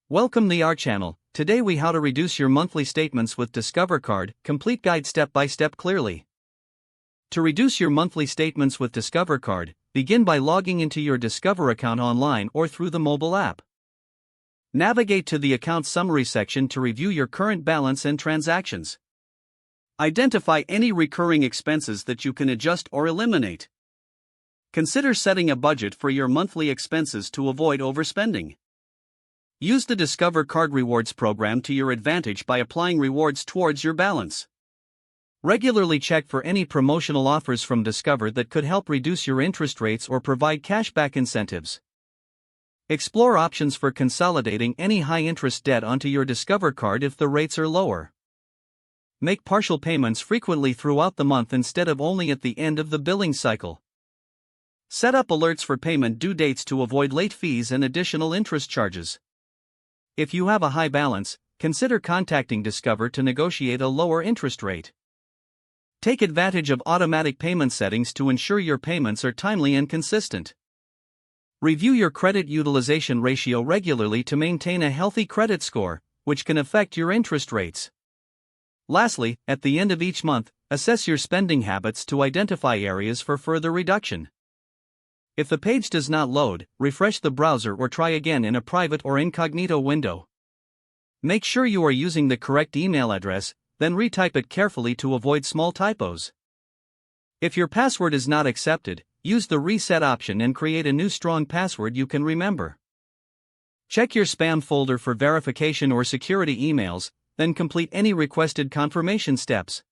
Welcome to our channel. Today we how to reduce your monthly statements with Discover Card, complete guide step by step clearly. To reduce your monthly statements with Discover Card, begin by logging into your Discover account online or through the mobile app. Navigate to the account summary section to review your current balance and transactions. Identify any recurring expenses that you can adjust or eliminate. Consider setting a budget for your monthly expenses to avoid overspending. Use the Discover Card Rewards program to your advantage by applying rewards towards your balance. Regularly check for any promotional offers from Discover that could help reduce your interest rates or provide cashback incentives. Explore options for consolidating any high-interest debt onto your Discover Card if the rates are lower. Make partial payments frequently throughout the month instead of only at the end of the billing cycle. Set up alerts for payment due dates to avoid late fees and additional interest charges. If you have a high balance, consider contacting Discover to negotiate a lower interest rate. Take advantage of automatic payment settings to ensure your payments are timely and consistent. Review your credit utilization ratio regularly to maintain a healthy credit score, which can affect your interest rates. Lastly, at the end of each month, assess your spending habits to identify areas for further reduction. If the page does not load, refresh the browser or try again in a private or incognito window. Make sure you are using the correct email address, then retype it carefully to avoid small typos. If your password is not accepted, use the reset option and create a new strong password you can remember. Check your spam folder for verification or security emails, then complete any requested confirmation steps.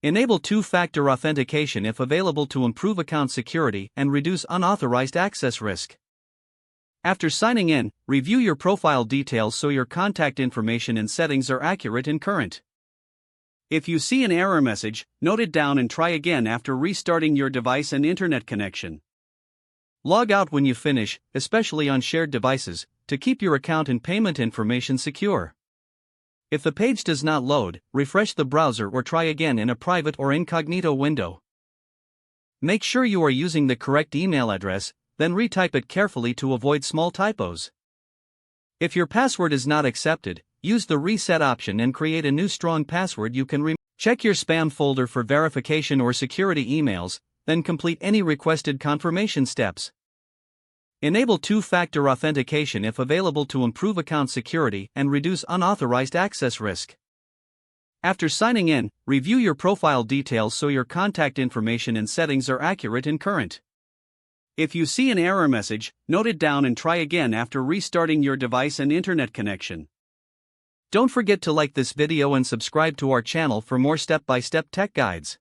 Enable two-factor authentication if available to improve account security and reduce unauthorized access risk. After signing in, review your profile details so your contact information and settings are accurate and current. If you see an error message, note it down and try again after restarting your device and internet connection. Log out when you finish, especially on shared devices, to keep your account and payment information secure. If the page does not load, refresh the browser or try again in a private or incognito window. Make sure you are using the correct email address, then retype it carefully to avoid small typos. If your password is not accepted, use the reset option and create a new strong password you can remember. Check your spam folder for verification or security emails, then complete any requested confirmation steps. Enable two-factor authentication if available to improve account security and reduce unauthorized access risk. After signing in, review your profile details so your contact information and settings are accurate and current. If you see an error message, note it down and try again after restarting your device and internet connection. Don't forget to like this video and subscribe to our channel for more step-by-step tech guides.